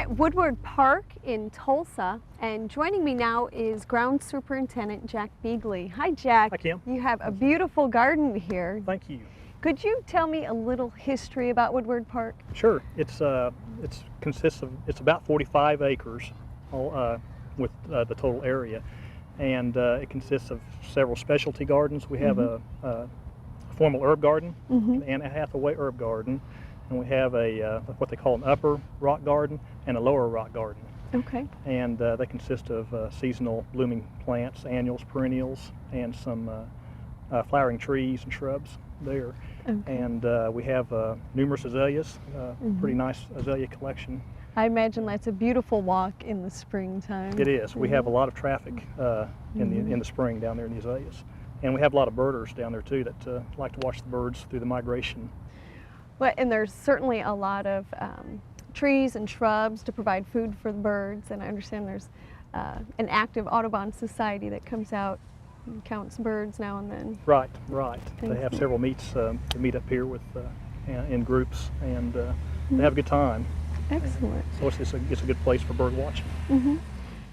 at Woodward Park in Tulsa, and joining me now is Ground Superintendent Jack Beagley. Hi, Jack. Hi, Kim. You have a beautiful garden here. Thank you. Could you tell me a little history about Woodward Park? Sure. It's about 45 acres, with the total area, and it consists of several specialty gardens. We have a formal herb garden and a Hathaway herb garden, and we have a what they call an upper rock garden and a lower rock garden. Okay. And they consist of seasonal blooming plants, annuals, perennials, and some flowering trees and shrubs there. Okay. And we have numerous azaleas, pretty nice azalea collection. I imagine that's a beautiful walk in the springtime. It is. We have a lot of traffic in the spring down there in the azaleas. And we have a lot of birders down there too that like to watch the birds through the migration. Well, and there's certainly a lot of trees and shrubs to provide food for the birds, and I understand there's an active Audubon Society that comes out and counts birds now and then. Right, right. They have several meets to meet up here with in groups, and they have a good time. Excellent. So it's a good place for bird watching.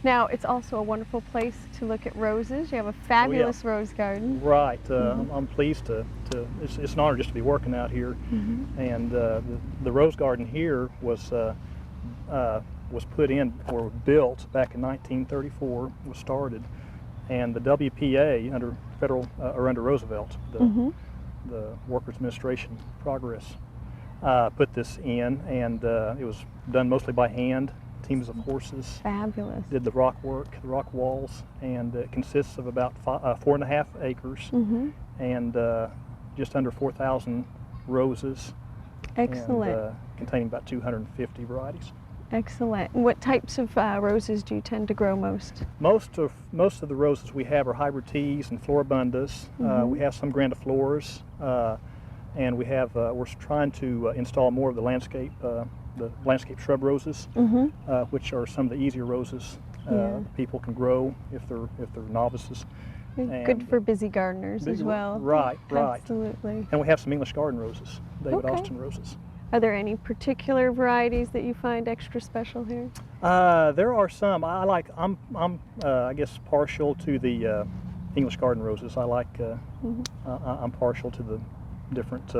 Now, it's also a wonderful place to look at roses. You have a fabulous rose garden. Right. I'm pleased to it's an honor just to be working out here. And the rose garden here was put in or built back in 1934, was started. And the WPA under under Roosevelt, the Workers Administration Progress, put this in, and it was done mostly by hand. Teams of horses. Fabulous. Did the rock work, the rock walls, and it consists of about 4.5 acres and just under 4,000 roses. Excellent. And, containing about 250 varieties. Excellent. And what types of roses do you tend to grow most? Most of the roses we have are hybrid teas and floribundas. We have some grandifloras, and we have we're trying to install more of the landscape shrub roses, which are some of the easier roses people can grow if they're novices. Good for busy gardeners as well. Right, right. Absolutely. And we have some English garden roses, David Austin roses. Are there any particular varieties that you find extra special here? There are some. I'm I guess partial to the English garden roses. I'm partial to the different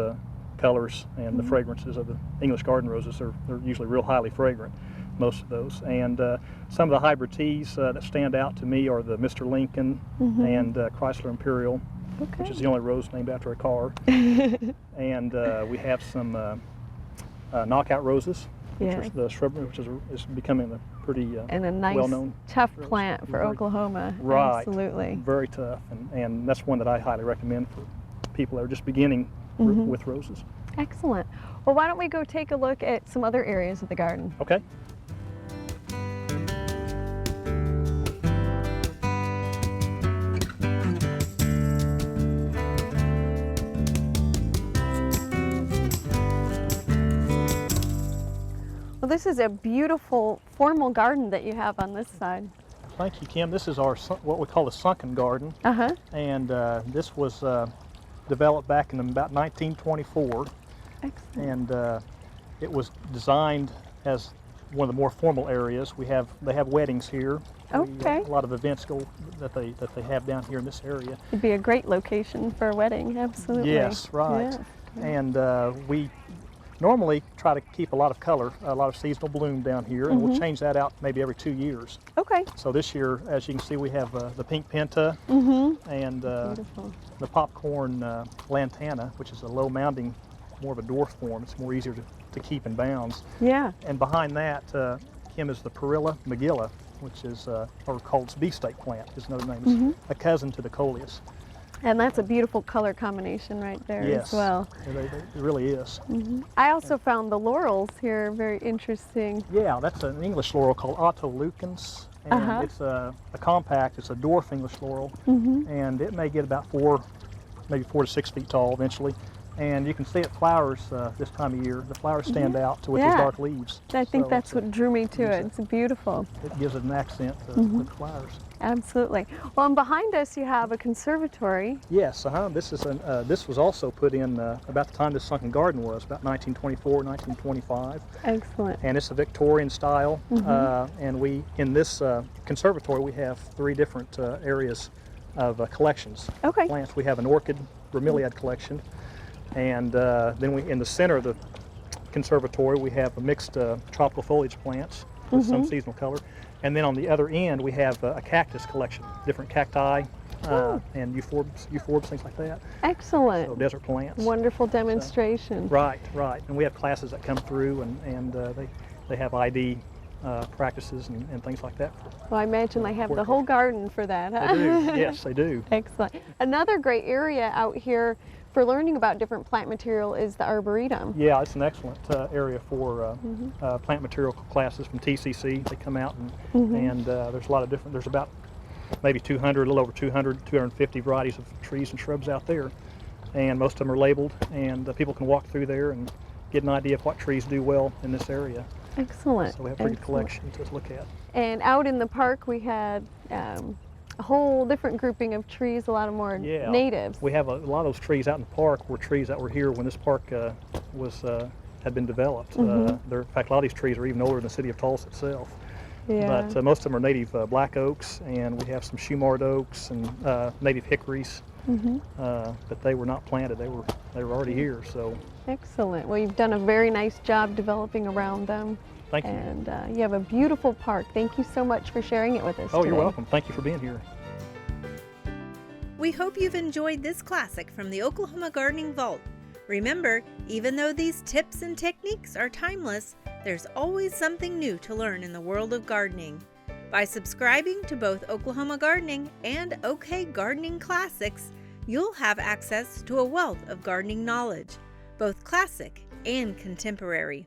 colors and the fragrances of the English garden roses. They're usually real highly fragrant, most of those. And some of the hybrid teas that stand out to me are the Mr. Lincoln and Chrysler Imperial, which is the only rose named after a car. And we have some knockout roses, which is the shrub, which is becoming a pretty and a nice, well-known tough rose. plant for Oklahoma. Right, absolutely. Very tough, and that's one that I highly recommend for people that are just beginning with roses. Excellent. Well, why don't we go take a look at some other areas of the garden? Okay. Well, this is a beautiful formal garden that you have on this side. Thank you, Kim. This is our what we call a sunken garden, and this was developed back in about 1924. Excellent. And it was designed as one of the more formal areas. They have weddings here. Okay. A lot of events that they have down here in this area. It'd be a great location for a wedding. Absolutely. Yes, right. Yeah. And we normally try to keep a lot of color, a lot of seasonal bloom down here, and we'll change that out maybe every 2 years. Okay. So this year, as you can see, we have the pink penta and the popcorn lantana, which is a low mounding, more of a dwarf form. It's more easier to keep in bounds. Yeah. And behind that, Kim, is the Perilla magilla, which is, or called beefsteak plant is another name. It's a cousin to the coleus. And that's a beautiful color combination right there as well. Yes, it really is. I also found the laurels here very interesting. Yeah, that's an English laurel called Autoleucans. And it's a compact, it's a dwarf English laurel. And it may get about maybe 4 to 6 feet tall eventually. And you can see it flowers this time of year. The flowers stand out with these dark leaves. I think that's what drew me to it. It's beautiful. It gives it an accent with flowers. Absolutely. Well, and behind us you have a conservatory. Yes, this was also put in about the time this sunken garden was, about 1924, 1925. Excellent. And it's a Victorian style. And in this conservatory, we have 3 different areas of collections of Okay. plants. We have an orchid bromeliad collection, and then in the center of the conservatory, we have a mixed tropical foliage plants with some seasonal color. And then on the other end, we have a cactus collection, different cacti and euphorbs, things like that. Excellent. So desert plants. Wonderful demonstration. Right. And we have classes that come through, and they have ID practices and things like that. Well, I imagine they have the whole garden for that, huh? They do. Yes, they do. Excellent. Another great area out here for learning about different plant material is the Arboretum. Yeah, it's an excellent area for plant material classes from TCC. They come out and there's a lot of different, there's about maybe 200, a little over 250 varieties of trees and shrubs out there. And most of them are labeled, and people can walk through there and get an idea of what trees do well in this area. Excellent. So we have a pretty good collection to look at. And out in the park we had a whole different grouping of trees, a lot of more natives. We have a lot of those trees out in the park were trees that were here when this park had been developed. In fact, a lot of these trees are even older than the city of Tulsa itself. Yeah. But most of them are native black oaks, and we have some shumard oaks and native hickories. But they were not planted; they were already here. So excellent. Well, you've done a very nice job developing around them. thank you. And you have a beautiful park. Thank you so much for sharing it with us. Oh, today. you're welcome. Thank you for being here. We hope you've enjoyed this classic from the Oklahoma Gardening Vault. Remember, even though these tips and techniques are timeless, there's always something new to learn in the world of gardening. By subscribing to both Oklahoma Gardening and OK Gardening Classics, you'll have access to a wealth of gardening knowledge, both classic and contemporary.